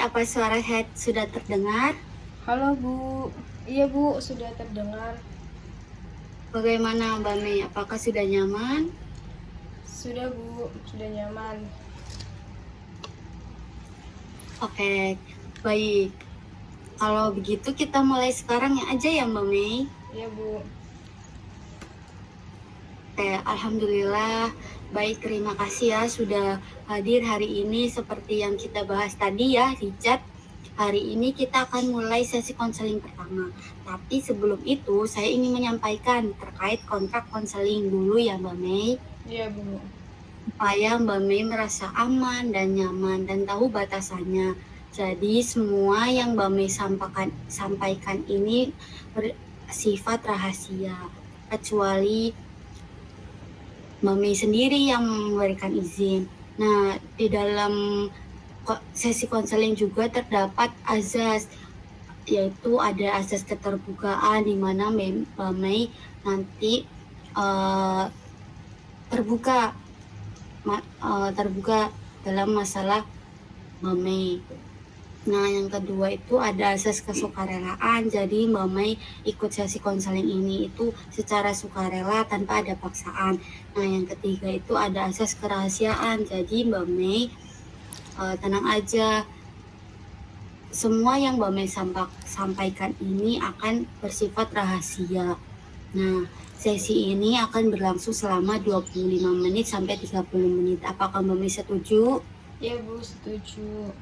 apa suara head sudah terdengar? Halo Bu, iya Bu, sudah terdengar. Bagaimana Mbak Mei? Apakah sudah nyaman? Sudah Bu, sudah nyaman. Oke, baik. Kalau begitu kita mulai sekarang ya aja ya Mbak Mei. Iya Bu. Alhamdulillah. Baik, terima kasih ya sudah hadir hari ini seperti yang kita bahas tadi ya di chat. Hari ini kita akan mulai sesi konseling pertama. Tapi sebelum itu saya ingin menyampaikan terkait kontrak konseling dulu ya Mbak Mei. Iya Bu. Supaya Mbak Mei merasa aman dan nyaman dan tahu batasannya. Jadi semua yang Mbak Mei sampaikan ini bersifat rahasia, kecuali Mbak Mei sendiri yang memberikan izin. Nah, di dalam sesi konseling juga terdapat azas, yaitu ada azas keterbukaan di mana Mbak Mei nanti terbuka dalam masalah Mbak Mei. Nah, yang kedua itu ada asas kesukarelaan. Jadi Mbak Mei ikut sesi konseling ini itu secara sukarela tanpa ada paksaan. Nah, yang ketiga itu ada asas kerahasiaan. Jadi Mbak Mei tenang aja. Semua yang Mbak Mei sampaikan ini akan bersifat rahasia. Nah, sesi ini akan berlangsung selama 25 menit sampai 30 menit. Apakah Mbak Mei setuju? Iya Bu, setuju.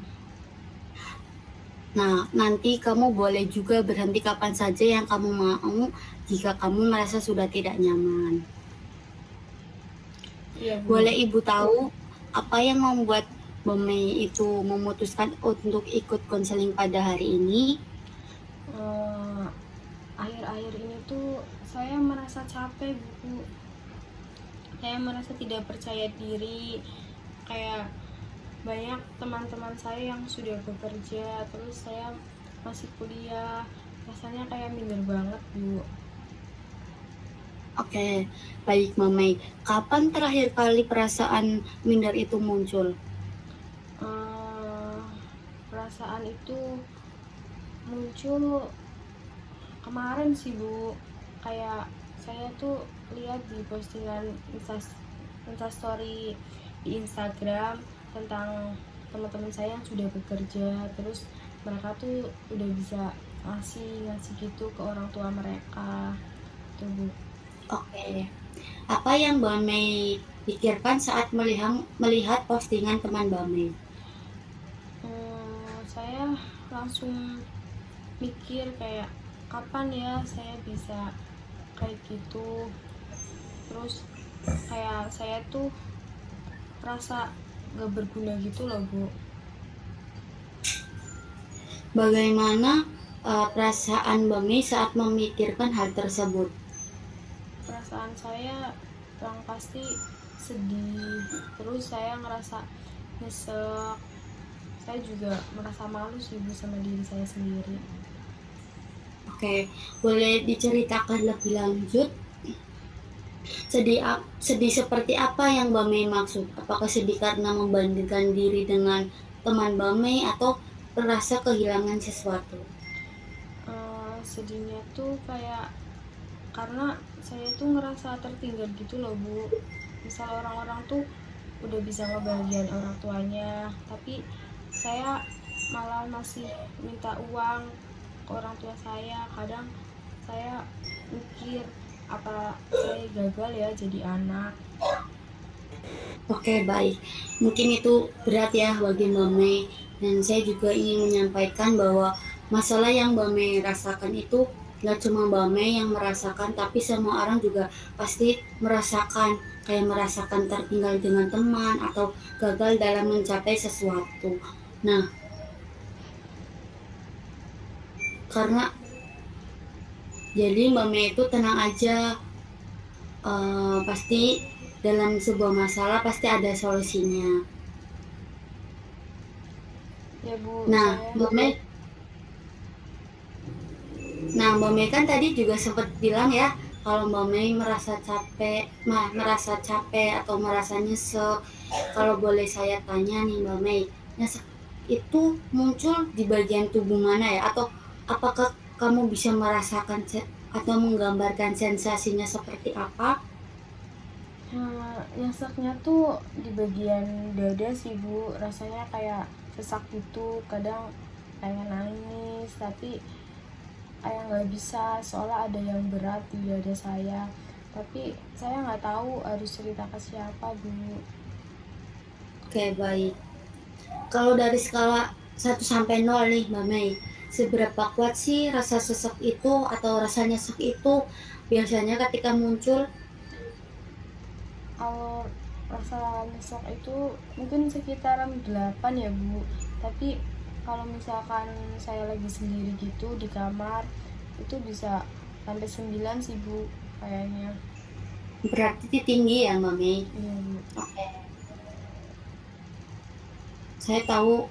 Nah, nanti kamu boleh juga berhenti kapan saja yang kamu mau jika kamu merasa sudah tidak nyaman. Iya Bu. Boleh Ibu tahu apa yang membuat Mbak Mei itu memutuskan untuk ikut konseling pada hari ini? Akhir-akhir ini tuh saya merasa capek Bu. Saya merasa tidak percaya diri. Kayak banyak teman-teman saya yang sudah bekerja, terus saya masih kuliah. Rasanya kayak minder banget Bu. Oke, baik Mbak Mei. Kapan terakhir kali perasaan minder itu muncul? Perasaan itu muncul kemarin sih Bu. Kayak saya tuh lihat di postingan instastory di Instagram tentang teman-teman saya yang sudah bekerja, terus mereka tuh udah bisa ngasih gitu ke orang tua mereka tuh Bu. Oke. Apa yang Mbak Mei pikirkan saat melihat postingan teman Mbak Mei? Saya langsung mikir kayak kapan ya saya bisa kayak gitu. Terus kayak saya tuh rasa gak berguna gitu loh Bu. Bagaimana perasaan Mbak Mei saat memikirkan hal tersebut? Perasaan saya yang pasti sedih, terus saya ngerasa nyesek, saya juga merasa malu sih Bu sama diri saya sendiri. Oke, boleh diceritakan lebih lanjut? Sedih seperti apa yang Mbak Mei maksud? Apakah sedih karena membandingkan diri dengan teman Mbak Mei atau merasa kehilangan sesuatu? Sedihnya tuh kayak karena saya tuh ngerasa tertinggal gitu loh Bu. Misal orang-orang tuh udah bisa ngebahagiain orang tuanya, tapi saya malah masih minta uang ke orang tua saya. Kadang saya mikir apa saya gagal ya jadi anak. Oke, baik. Mungkin itu berat ya bagi Mbak Mei. Dan saya juga ingin menyampaikan bahwa masalah yang Mbak Mei rasakan itu nggak cuma Mbak Mei yang merasakan, tapi semua orang juga pasti merasakan, kayak merasakan tertinggal dengan teman atau gagal dalam mencapai sesuatu. Nah, karena jadi Mbak Mei itu tenang aja, pasti dalam sebuah masalah pasti ada solusinya. Ya Bu, Nah, saya Mbak Mei kan tadi juga sempat bilang ya, kalau Mbak Mei merasa capek atau merasa nyesek. Kalau boleh saya tanya nih Mbak Mei, itu muncul di bagian tubuh mana ya? Atau apakah kamu bisa merasakan atau menggambarkan sensasinya seperti apa? Nyeseknya tuh di bagian dada sih Bu, rasanya kayak sesak gitu, kadang pengen nangis tapi kayak nggak bisa soalnya ada yang berat di dada saya, tapi saya nggak tahu harus cerita ke siapa Bu. Oke, baik. Kalau dari skala 1 sampai 0 nih, Mbak Mei, seberapa kuat sih rasa sesek itu atau rasa nyesek itu biasanya ketika muncul? Kalau rasa nyesek itu mungkin sekitaran 8 ya Bu, tapi kalau misalkan saya lagi sendiri gitu di kamar itu bisa sampai 9 sih Bu kayaknya. Berarti tinggi ya, Mbak Mei? Iya Bu. Oke. Saya tahu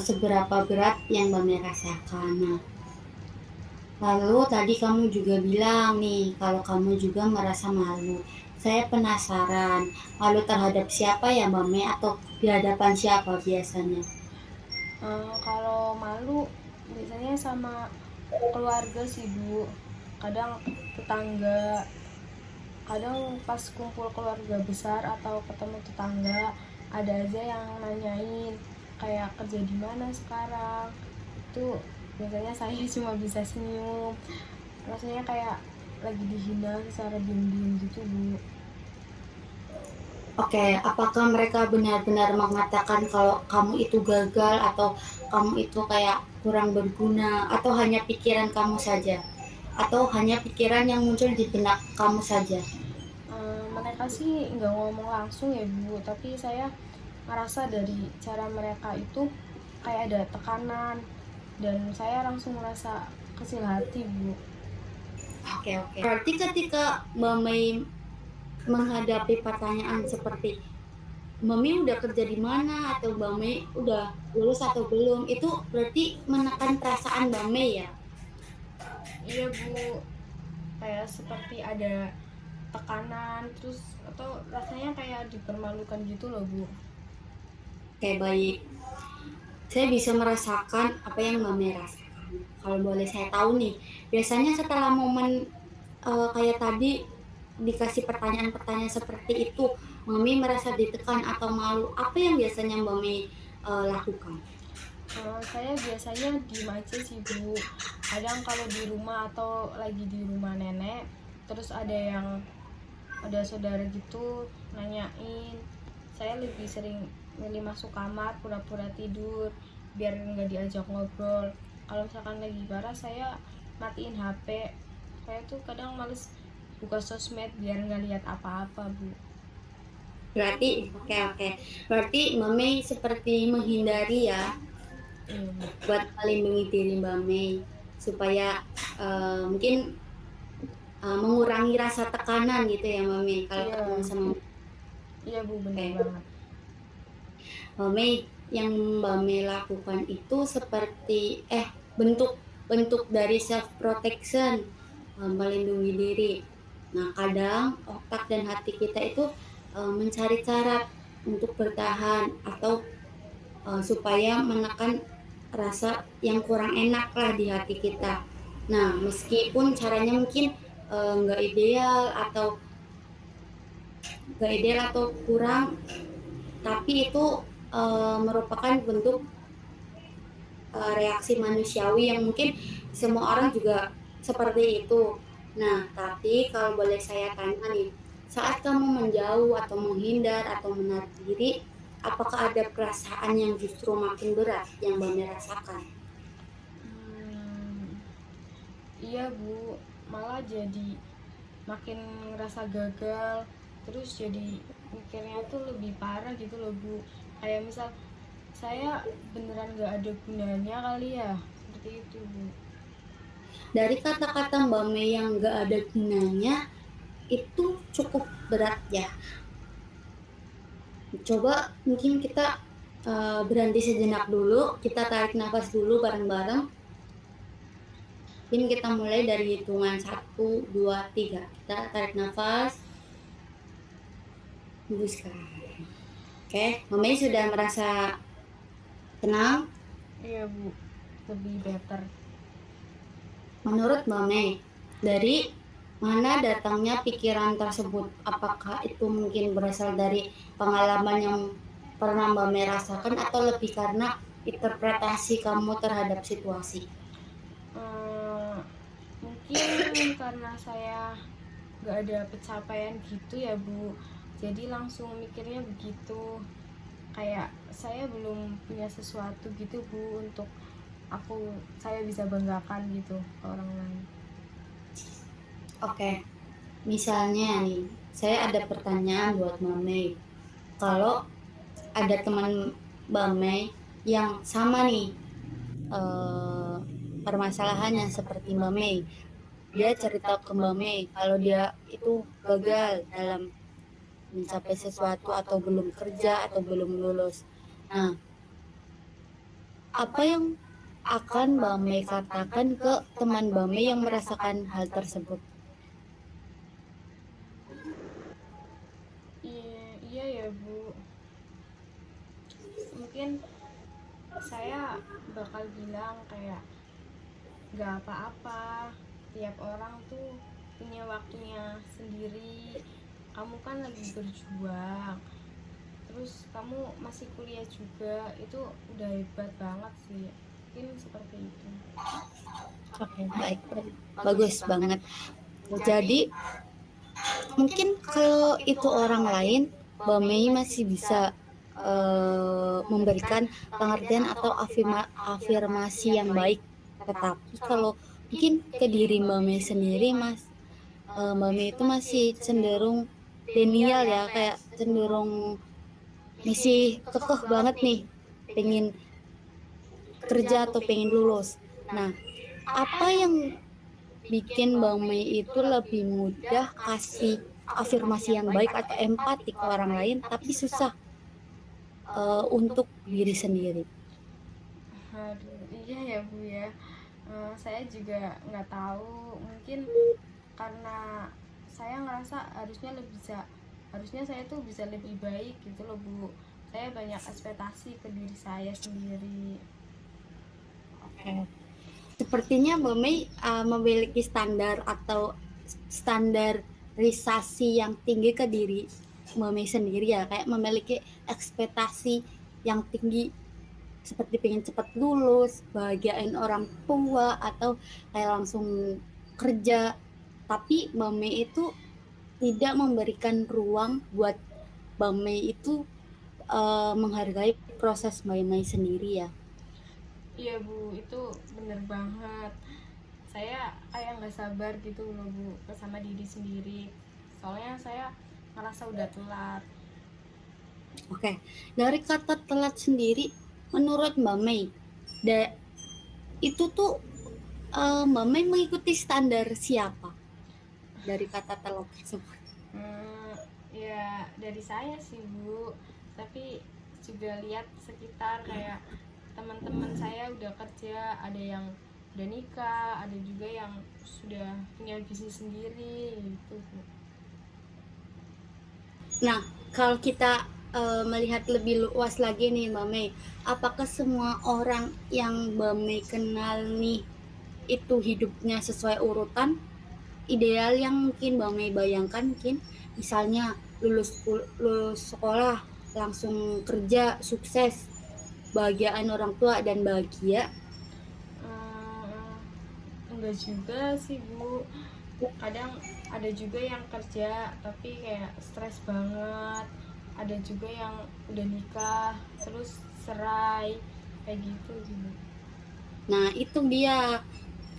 seberapa berat yang Mbak Mei rasakan. Nah, lalu tadi kamu juga bilang nih kalau kamu juga merasa malu. Saya penasaran, malu terhadap siapa ya Mbak Mei atau di hadapan siapa biasanya? Kalau malu biasanya sama keluarga sih Bu, kadang tetangga, kadang pas kumpul keluarga besar atau ketemu tetangga ada aja yang nanyain kayak kerja di mana sekarang. Itu biasanya saya cuma bisa senyum, rasanya kayak lagi dihina secara diem-diem gitu Bu. Oke, apakah mereka benar-benar mengatakan kalau kamu itu gagal atau kamu itu kayak kurang berguna atau hanya pikiran kamu saja? Atau hanya pikiran yang muncul di benak kamu saja? Mereka sih nggak ngomong langsung ya Bu, tapi saya ngerasa dari cara mereka itu kayak ada tekanan dan saya langsung merasa kecil hati Bu. Oke, oke. Berarti ketika Mbak Mei menghadapi pertanyaan seperti Mami udah kerja di mana atau Mbak Mei udah lulus atau belum, itu berarti menekan perasaan Mbak Mei ya? Iya Bu, kayak seperti ada tekanan terus atau rasanya kayak dipermalukan gitu loh Bu. Oke, baik. Saya bisa merasakan apa yang Mbak Mei rasakan. Kalau boleh saya tahu nih, biasanya setelah momen kayak tadi dikasih pertanyaan-pertanyaan seperti itu, Mami merasa ditekan atau malu, apa yang biasanya Mbak Mei lakukan? Saya biasanya diem aja sih Bu, kadang kalau di rumah atau lagi di rumah nenek terus ada saudara gitu nanyain, saya lebih sering milih masuk kamar pura-pura tidur biar nggak diajak ngobrol. Kalau misalkan lagi parah saya matiin HP, saya tuh kadang males buka sosmed biar nggak lihat apa-apa Bu. Berarti, oke, oke. Berarti Mbak Mei seperti menghindari ya, Iya Bu. buat melindungi diri Mbak Mei supaya mungkin mengurangi rasa tekanan gitu ya Mbak Mei kalau Iya, ketemu sama iya Bu, bener Mbak banget. Mei. Yang Mbak Mei lakukan itu seperti bentuk bentuk dari self protection, melindungi diri. Nah, kadang otak dan hati kita itu mencari cara untuk bertahan atau supaya menekan rasa yang kurang enak lah di hati kita. Nah, meskipun caranya mungkin nggak ideal atau kurang, tapi itu merupakan bentuk reaksi manusiawi yang mungkin semua orang juga seperti itu. Nah, tapi kalau boleh saya tanya nih, saat kamu menjauh atau menghindar atau menarik diri, apakah ada perasaan yang justru makin berat yang Mbak rasakan? Hmm, iya Bu, malah jadi makin ngerasa gagal, terus jadi mikirnya tuh lebih parah gitu loh Bu. Kayak misal saya beneran gak ada gunanya kali ya, seperti itu Bu. Dari kata-kata Mbak Mei yang nggak ada gunanya, itu cukup berat ya. Coba mungkin kita berhenti sejenak dulu, kita tarik nafas dulu bareng-bareng. Ini kita mulai dari hitungan 1, 2, 3. Kita tarik nafas, hembuskan. Oke, Mbak Mei sudah merasa Tenang. Iya Bu, lebih better. Menurut Mbak Mei, dari mana datangnya pikiran tersebut? Apakah itu mungkin berasal dari pengalaman yang pernah Mbak Mei rasakan atau lebih karena interpretasi kamu terhadap situasi? Eh, Mungkin karena saya nggak ada pencapaian gitu ya Bu, jadi langsung mikirnya begitu, kayak saya belum punya sesuatu gitu Bu untuk saya bisa banggakan gitu ke orang lain. Oke, misalnya nih, saya ada pertanyaan buat Mbak Mei. Kalau ada teman Mbak Mei yang sama nih eh, permasalahannya seperti Mbak Mei, dia cerita ke Mbak Mei kalau dia itu gagal dalam mencapai sesuatu atau belum kerja atau belum lulus. Nah, apa yang akan Mbak Mei katakan ke teman Mbak Mei yang merasakan hal tersebut? Iya ya Bu, mungkin saya bakal bilang kayak gak apa-apa, tiap orang tuh punya waktunya sendiri, kamu kan lagi berjuang, terus kamu masih kuliah juga, itu udah hebat banget sih, mungkin seperti itu. Oke, baik, bagus banget. Jadi mungkin kalau itu orang lain, Mbak Mei masih bisa memberikan pengertian atau afirmasi yang baik. Tetapi kalau mungkin ke diri Mbak Mei sendiri, Mbak Mei itu masih cenderung denial ya, kayak cenderung masih kekeh banget nih, pengen kerja atau pengen lulus. Nah, apa yang bikin Mbak Mei itu lebih mudah kasih afirmasi yang baik atau empati ke orang lain, tapi susah untuk diri sendiri? Aduh, iya ya Bu ya. Saya juga nggak tahu, mungkin karena saya ngerasa harusnya saya tuh bisa lebih baik gitu loh Bu. Saya banyak ekspektasi ke diri saya sendiri. Oke. Sepertinya Mbak Mei memiliki standar atau standarisasi yang tinggi ke diri Mbak Mei sendiri ya, kayak memiliki ekspektasi yang tinggi seperti pengen cepat lulus, bahagiain orang tua, atau kayak langsung kerja. Tapi Mbak Mei itu tidak memberikan ruang buat Mbak Mei itu menghargai proses Mbak Mei sendiri ya. Iya Bu, itu bener banget. Saya kayak nggak sabar gitu loh Bu sama diri sendiri. Soalnya saya ngerasa udah telat. Oke, dari kata telat sendiri, menurut Mbak Mei, itu tuh Mbak Mei mengikuti standar siapa dari kata telat tersebut? Ya dari saya sih Bu, tapi juga lihat sekitar kayak teman-teman saya udah kerja, ada yang udah nikah, ada juga yang sudah punya bisnis sendiri gitu Bu. Nah, kalau kita melihat lebih luas lagi nih Mbak Mei, apakah semua orang yang Mbak Mei kenal nih itu hidupnya sesuai urutan ideal yang mungkin Mbak Mei bayangkan, mungkin misalnya lulus sekolah langsung kerja sukses, bahagiaan orang tua dan bahagia? Enggak juga sih Bu, kadang ada juga yang kerja tapi kayak stres banget, ada juga yang udah nikah terus cerai kayak gitu juga. Nah, itu dia.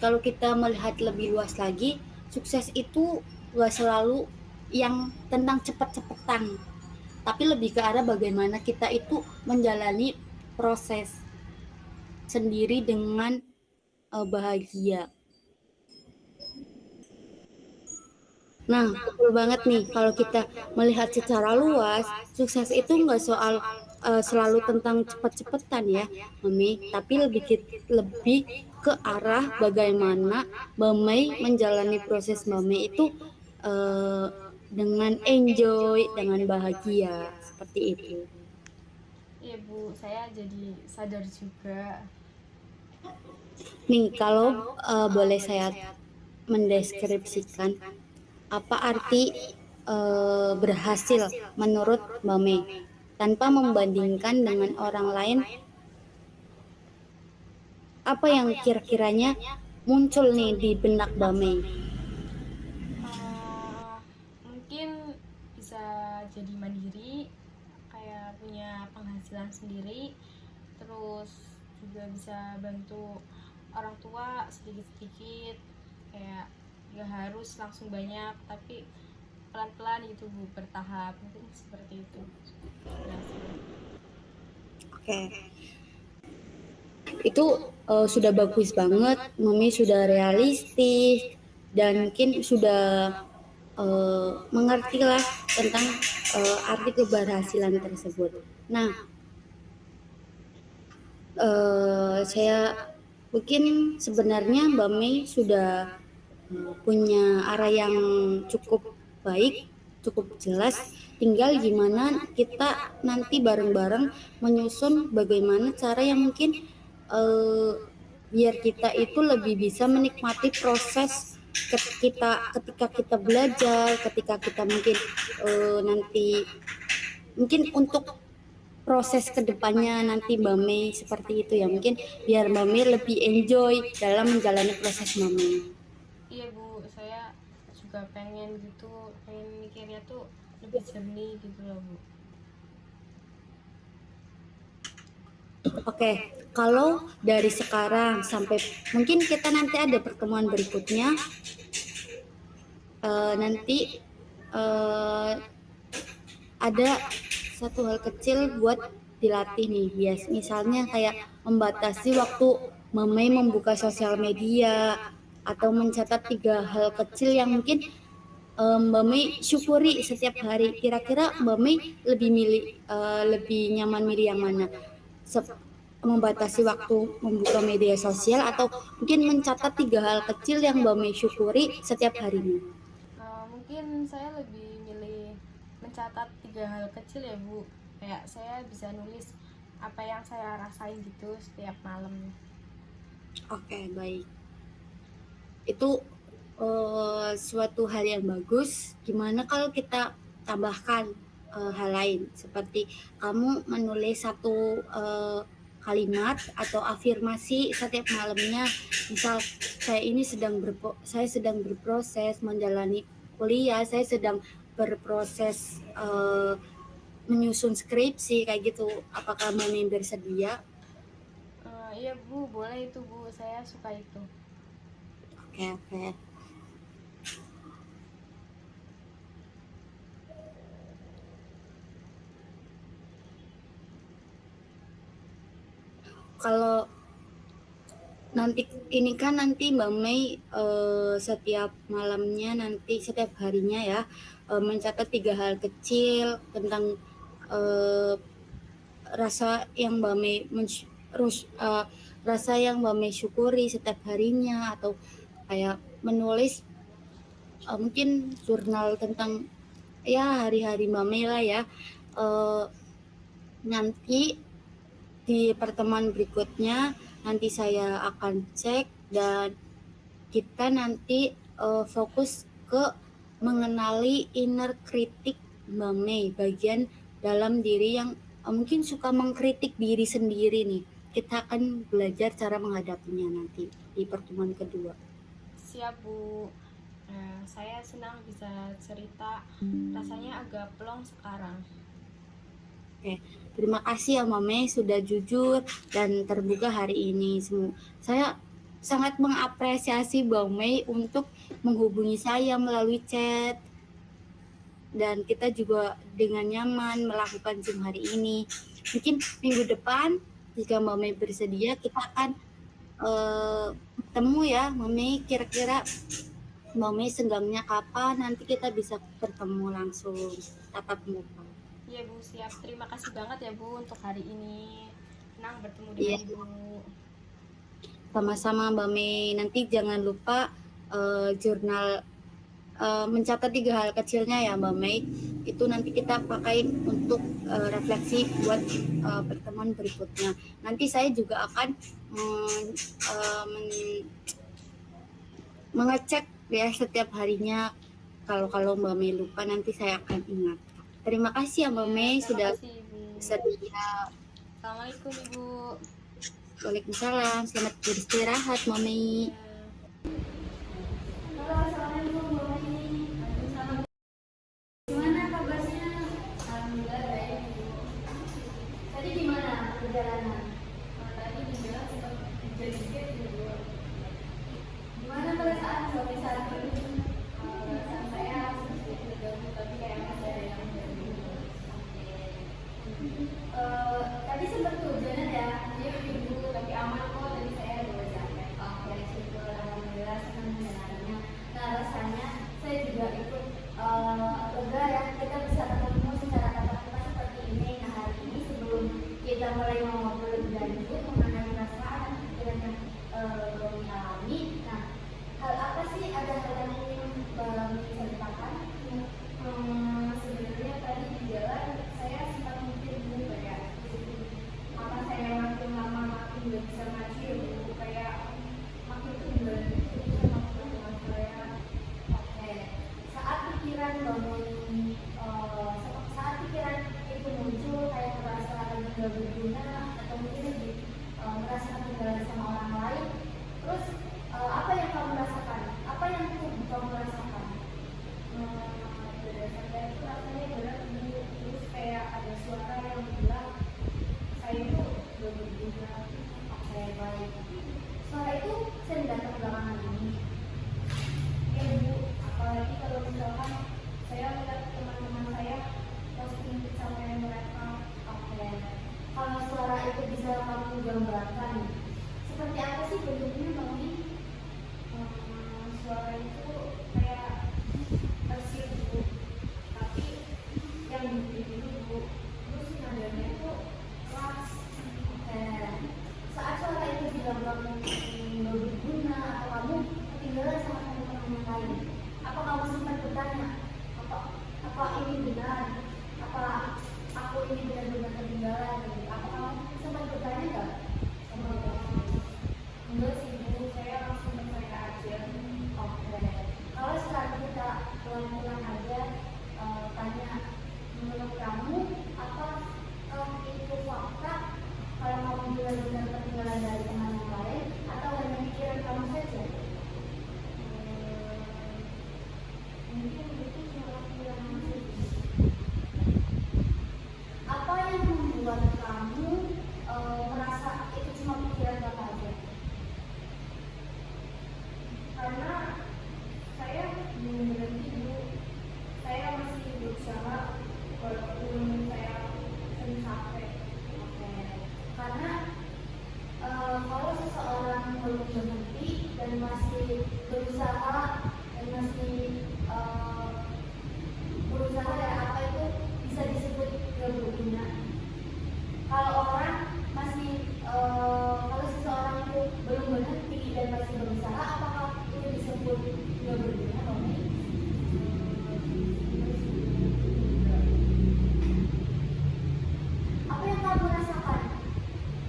Kalau kita melihat lebih luas lagi, sukses itu gak selalu yang tentang cepet-cepetan, tapi lebih ke arah bagaimana kita itu menjalani proses sendiri dengan bahagia. Nah, betul banget nih kalau kita melihat secara luas, sukses itu nggak soal selalu tentang cepet-cepetan ya, Mami, tapi lebih ke arah bagaimana Mami menjalani proses Mami itu dengan enjoy, dengan bahagia, seperti itu. Iya Iya Bu, saya jadi sadar juga. Nih, kalau boleh saya mendeskripsikan apa arti berhasil menurut Mbak Mei tanpa membandingkan dengan orang lain, apa yang kira-kiranya muncul nih di benak Mbak Mei? Eh, Mungkin bisa jadi mandiri, kayak punya penghasilan sendiri, terus juga bisa bantu orang tua sedikit-sedikit, kayak gak harus langsung banyak, tapi pelan-pelan gitu Bu, bertahap, mungkin seperti itu. Ya sih. Oke, itu sudah bagus banget, Mami sudah realistis dan mungkin sudah mengerti lah tentang arti keberhasilan tersebut. Nah, saya mungkin sebenarnya Mbak Mei sudah punya arah yang cukup baik, cukup jelas. Tinggal gimana kita nanti bareng-bareng menyusun bagaimana cara yang mungkin eh, biar kita itu lebih bisa menikmati proses ketika kita belajar, ketika kita mungkin nanti mungkin untuk proses kedepannya nanti Mbak Mei seperti itu ya, mungkin biar Mbak Mei lebih enjoy dalam menjalani proses Mbak Mei. Iya Bu, saya juga pengen gitu, pengen mikirnya tuh lebih jernih gitu loh Bu. Oke, kalau dari sekarang sampai mungkin kita nanti ada pertemuan berikutnya, nanti eh, ada satu hal kecil buat dilatih nih, bias. Misalnya kayak membatasi waktu Mbak Mei membuka sosial media atau mencatat 3 hal kecil yang mungkin Mbak Mei syukuri setiap hari. Kira-kira Mbak Mei lebih nyaman milih yang mana? Membatasi waktu membuka media sosial atau mungkin mencatat 3 hal kecil yang Mbak Mei syukuri setiap harinya. Mungkin saya lebih milih mencatat 3 hal kecil ya Bu, kayak saya bisa nulis apa yang saya rasain gitu setiap malam. Oke, baik. Itu suatu hal yang bagus. Gimana kalau kita tambahkan hal lain seperti kamu menulis satu kalimat atau afirmasi setiap malamnya. Misal saya sedang berproses menjalani kuliah, saya sedang berproses menyusun skripsi kayak gitu. Apakah Mami bersedia? Iya Bu, boleh itu Bu, saya suka itu. Oke, oke. Kalau nanti ini kan nanti Mbak Mei setiap malamnya nanti setiap harinya ya mencatat 3 hal kecil tentang eh, rasa yang Mbak Mei rasa yang Mbak Mei syukuri setiap harinya atau kayak menulis mungkin jurnal tentang ya hari-hari Mbak Mei lah ya. Eh, Nanti di pertemuan berikutnya nanti saya akan cek dan kita nanti fokus ke mengenali inner critic Mbak Mei, bagian dalam diri yang mungkin suka mengkritik diri sendiri nih. Kita akan belajar cara menghadapinya nanti di pertemuan kedua. Siap Bu. Saya senang bisa cerita, rasanya agak plong sekarang. Oke, terima kasih ya Mame sudah jujur dan terbuka hari ini. Saya sangat mengapresiasi Bang Mei untuk menghubungi saya melalui chat dan kita juga dengan nyaman melakukan Zoom hari ini. Mungkin minggu depan jika Mbak Mei bersedia kita akan bertemu ya Mbak Mei, kira-kira Mbak Mei senggangnya kapan nanti kita bisa bertemu langsung tatap muka. Iya Bu, siap. Terima kasih banget ya Bu untuk hari ini. Senang bertemu dengan Iya. Ibu. Sama-sama Mbak Mei. Nanti jangan lupa jurnal mencatat 3 hal kecilnya ya Mbak Mei. itu nanti kita pakai untuk refleksi buat pertemuan berikutnya. Nanti saya juga akan mengecek ya setiap harinya. Kalau Mbak Mei lupa nanti saya akan ingat. Terima kasih ya Mbak Mei sudah bersedia. Assalamualaikum Ibu. Waalaikumsalam. Selamat beristirahat Mbak Mei. Halo, assalamualaikum Mbak Mei. Gimana kabarnya? Alhamdulillah baik Bu. Tadi gimana perjalanan? Tadi di jalan sempat hujan dikit Bu. Gimana perasaan sampai saat ini? Perasaan saya sedikit terganggu tapi kayak masih ada yang mengganggu. Tadi sempat kehujanan ya? Iya Ibu, tapi aman kok. Tadi saya bawa jaket. Oke, syukur alhamdulillah senang mendengarnya. Nah rasanya saya juga ikut lega ya kita bisa ketemu secara tatap muka seperti ini. Nah hari ini sebelum kita mulai ngobrol lebih lanjut mengenai perasaan dan pikiran yang kami alami, nah hal apa sih ada hal yang ingin bisa ceritakan? Sebenarnya tadi di jalan saya sempat mikir Bu kayak apa saya makin lama makin gak bisa maju ya Bu, kayak makin tunggal gitu sama teman saya. Oke, saat pikiran saat pikiran itu muncul kayak merasa gak berguna atau mungkin lebih merasa ketinggalan sama orang lain, terus apa yang kamu rasakan? Apa yang kamu rasakan? Berdasarkan itu rasanya berat Bu, terus kayak ada suara yang bilang saya itu gak berguna. Oke baik, suara itu sering datang belakangan ini ya Bu, apalagi kalau misalkan saya melihat teman-teman saya posting pencapaian mereka. Oke, kalau suara itu bisa kamu gambarkan seperti apa sih bentuknya Bang Wi? Suara itu kayak tersier Bu, tapi yang begini Bu, terus nadanya itu keras. Oke, saat suara itu bilang kamu nggak berguna atau kamu ketinggalan sama teman-teman yang lain, apa kamu sempat bertanya apa ini benar, apa aku ini benar-benar ketinggalan? Apa kamu sempat bertanya nggak? Enggak sih Bu, saya langsung percaya aja. Oke, kalau sekarang kita pelan-pelan aja tanya, menurut kamu apa itu fakta kalau kamu benar-benar ketinggalan dari teman yang lain atau hanya pikiran kamu saja? Mungkin itu cuma pikiran kamu saja. Apa yang membuat kamu merasa itu cuma pikiran kamu aja? Karena saya belum berhenti dulu, saya masih berusaha walaupun saya sering capek. Oke, karena kalau seseorang belum berhenti dan masih berusaha dan masih berusaha ya apa itu bisa disebut gak berguna. Kalau orang masih kalau seseorang itu belum berhenti dan masih berusaha, apakah itu disebut gak berguna? Apa yang kamu rasakan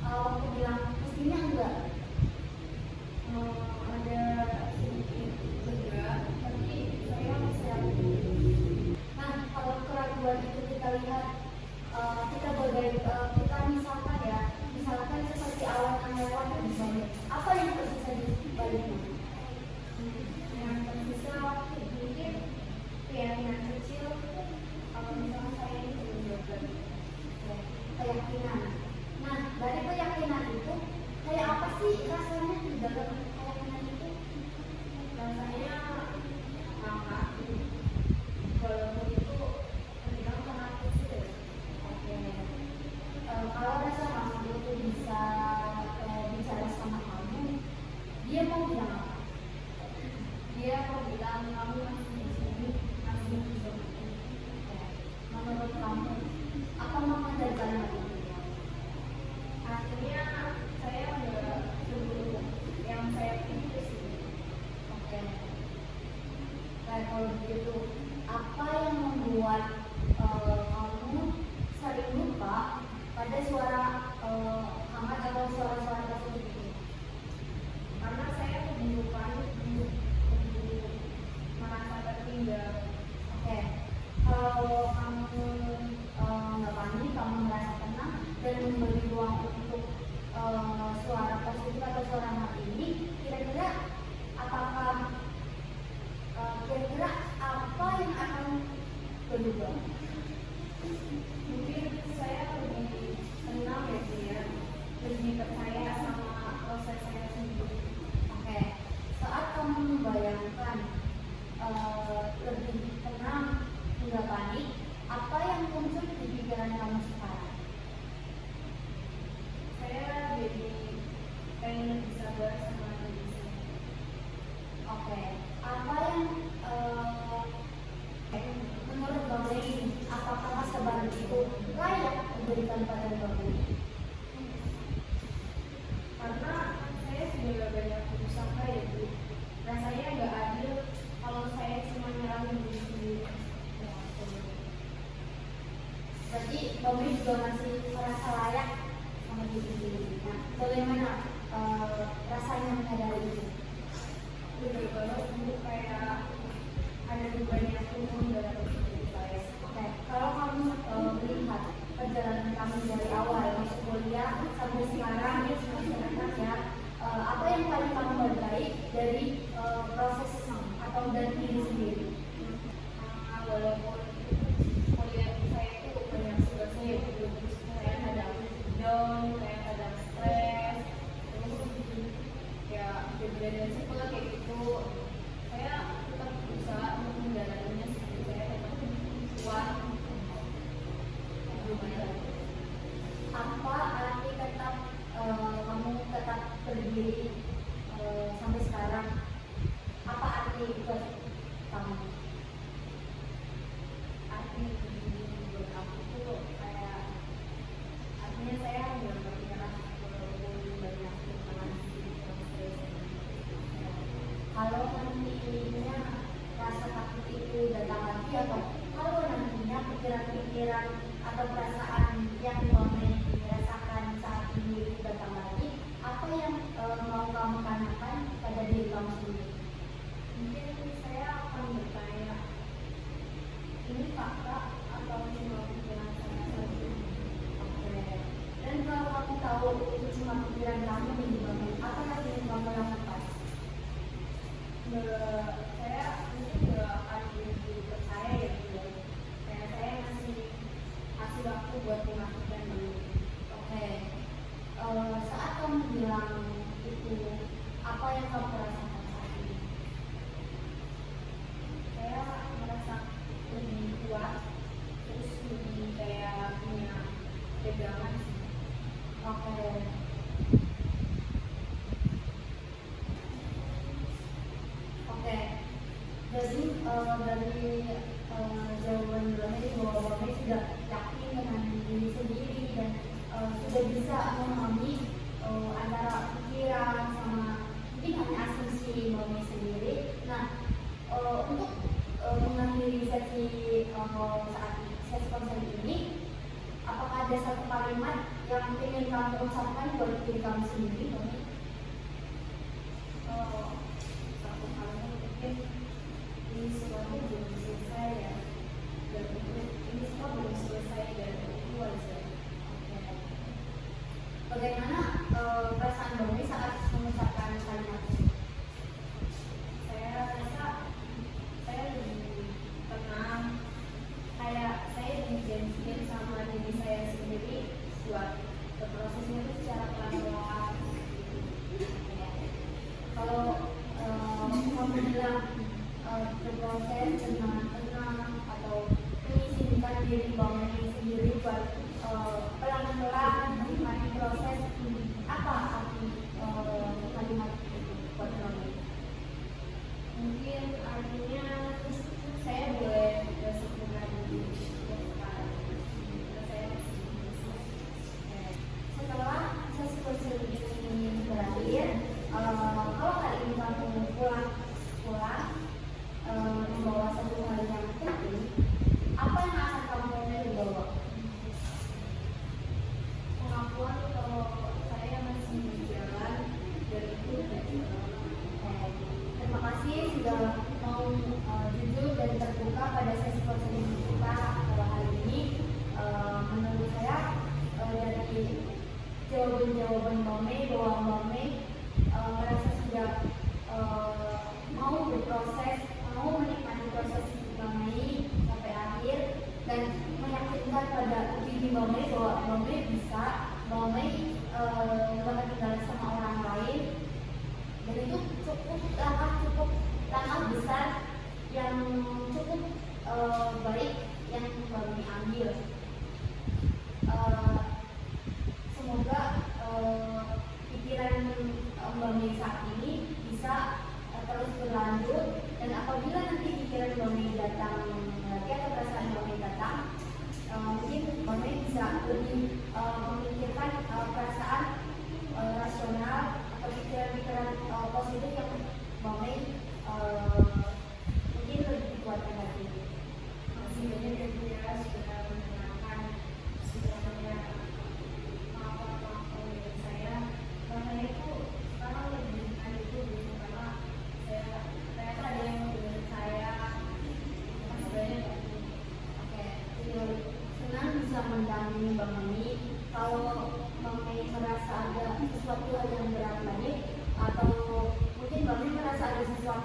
waktu bilang mestinya enggak? Ada sedikit lega, tapi saya masih ragu. Nah, kalau keraguan itu kita lihat kita misalkan ya, misalkan seperti awan yang lewat dan sebagainya, apa yang tersisa di baliknya? Yang tersisa mungkin keyakinan kecil, kalau misalnya saya ini belum belajar, keyakinan. Nah, dari keyakinan itu kayak apa sih rasanya di dalam keyakinan itu? Rasanya ngangkat, walaupun itu terbilang sangat kecil. Oke, kalau rasa kamu itu bisa bicara sama kamu, dia mau bilang apa? Dia mau bilang kamu masih di sini, masih bisa begini. Menurut kamu, apa makna dari kalimat itu? Akhirnya saya udah sebelum yang saya pilih sih. Oke. Nah kalau begitu, apa yang membuat lebih tenang hingga panik, apa yang muncul di pikiran kamu sekarang? Saya jadi pengen lebih sabar sama diri saya. Oke, apa yang menurut Bang Lei, apakah kesabaran itu layak diberikan pada Bang Lei? Karena saya sudah banyak berusaha ya Bu. Rasanya nggak adil kalau saya cuma nyerahin diri sendiri. Berarti Bang Lei juga masih merasa layak sama diri sendiri. Nah, bagaimana rasanya menyadari itu? Udah banget Bu, kayak ada beban yang turun dalam diri saya. Oke, kalau kamu melihat perjalanan kamu dari awal masuk kuliah sampai sekarang ya semester 6 ya, apa yang paling kamu hargai dari proses atau dari diri sendiri? Walaupun kuliah saya itu banyak tugasnya ya Bu, saya kadang down, saya kadang stres, terus ya kejadian simpel kayak gitu, saya tetap berusaha untuk menjalaninya sampai saya tetap kuat. Apa arti tetap kamu tetap berdiri sampai sekarang? Apa arti itu kamu? Arti buat aku tuh kayak artinya saya nggak berpikir walaupun banyak tantangan yang stres. Kalau nantinya rasa takut itu datang lagi, atau kalau nantinya pikiran-pikiran atau perasaan yang kamu rasakan saat ini itu datang lagi, apa yang mau kamu tanyakan pada diri kamu sendiri? Mungkin saya akan bertanya, ini fakta atau cuma pikiran saya saja? Oke. Dan kalau kamu tahu itu cuma pikiran kamu yang dibangun, apa lagi yang kamu lakukan? Saya mungkin nggak akan begitu percaya ya Bu. Kayak saya masih kasih waktu buat melakukan dulu. Oke. Saat kamu bilang itu, apa yang kamu rasakan saat ini? Saya merasa lebih kuat, terus lebih kayak punya pegangan sih. Oke. Oke. Jadi dari jawaban Bang bahwa Bang sudah yakin dengan diri sendiri dan sudah bisa memahami antara pikiran sama mungkin hanya asumsi Bang sendiri. Nah, untuk mengakhiri sesi sesi konseling ini, apakah ada satu kalimat yang ingin kamu ucapkan buat diri kamu sendiri, Bang? Satu kalimat mungkin ini semua belum selesai ya, dan ini semua belum selesai dan itu aja. Oke. Bagaimana perasaan Bang saat mengucapkan kalimat ini? Saya rasa saya lebih tenang, kayak saya dijanjikan sama diri saya sendiri buat berprosesnya itu secara pelan-pelan. Kalau kamu bilang berproses dengan tenang atau mengizinkan diri Bang sendiri buat pelan-pelan menikmati proses, apa arti kalimat itu buat Bang? Mungkin artinya saya boleh bersempurna dulu untuk sekarang, karena saya masih bisa. Setelah sesi konseling ini berakhir, kalau kali ini kamu pulang membawa satu hal yang penting, apa yang akan kamu bawa? Pengakuan kalau saya masih berjalan dan itu Terima kasih sudah mau jujur dan terbuka pada sesi konseling kita pada hari ini. Menurut saya dari jawaban-jawaban Mbak Mei bahwa Mbak Mei merasa sudah mau berproses, mau menikmati proses Mbak Mei sampai akhir dan meyakinkan pada diri Mbak Mei bahwa Mbak Mei bisa, Mbak Mei bakal tinggal sama orang lain, dan itu cukup langkah besar yang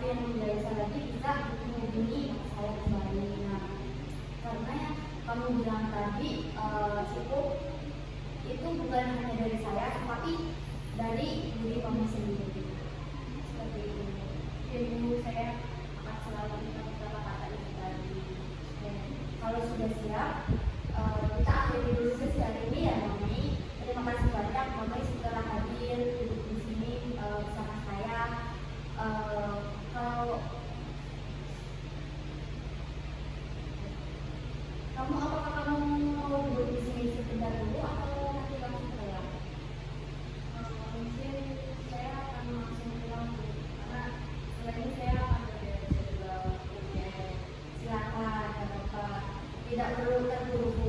sesuatu yang menjadi lagi bisa menghubungi saya kembali. Nah, karena yang kamu bilang tadi cukup itu bukan hanya dari saya, tapi dari diri kamu sendiri. Seperti itu. Jadi saya akan selalu ingat kata-kata itu tadi. Kalau sudah siap, kita akhiri dulu sesi hari ini ya, Mami. Terima kasih banyak, Mami sudah hadir duduk di sini bersama saya. Kalau apakah kamu mau duduk di sini sebentar dulu atau nanti langsung pulang? Mungkin saya akan langsung pulang dulu, karena setelah ini saya akan bekerja juga. Silakan, tidak perlu terburu-buru.